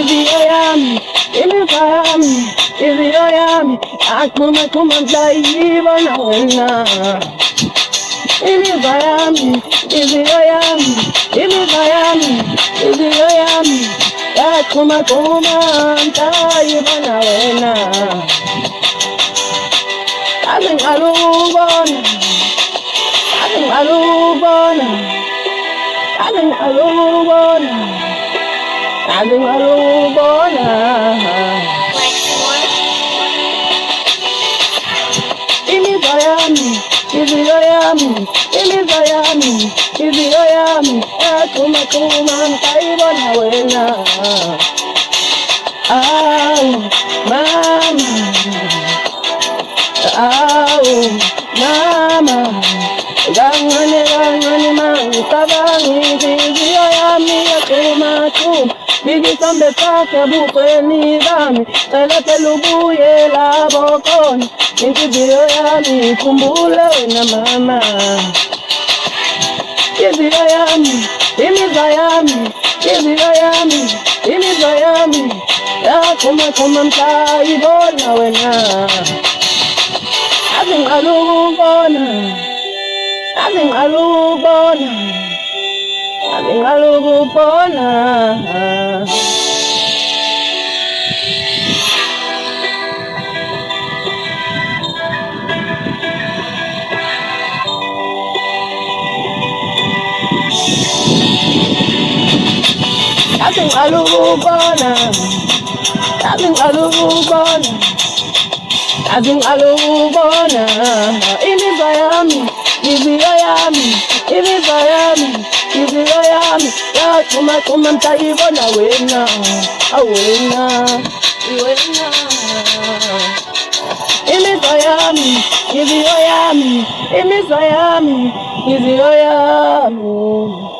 inhliziyo yami, imizwa yami, inhliziyo yami, axhuma mhlayibona wena. Imizwa yami, inhliziyo yami, imizwa yami, inhliziyo yami, yaxhuma mhlayibona wena. Kaze ngalubona, kaze ngalubona, kaze ngalubona, kaze ngalubona. Imizwa yami, inhliziyo yami, imizwa yami, inhliziyo yami, yaxhuma mhlayibona wena. Awu mama, awu mama, kancane mangicabangi, inhliziyo yami yaxhuma. Ngisambe sakhe bufeni bami, cela phela ubuye labo khona, inhliziyo yami ikhumbule wena mama. Inhliziyo yami, imizwa yami, inhliziyo yami, imizwa yami, yaxhuma mhlayibona wena. Kaze ngalubona, kaze ngalubona, kaze ngalubona. Kaze ngalubona, kaze ngalubona, kaze ngalubona. Imizwa yami, inhliziyo yami, imizwa yami, inhliziyo yami, yaxhuma mhlayibona wena. Awena, wena. Imizwa yami, inhliziyo yami, imizwa yami, inhliziyo yami.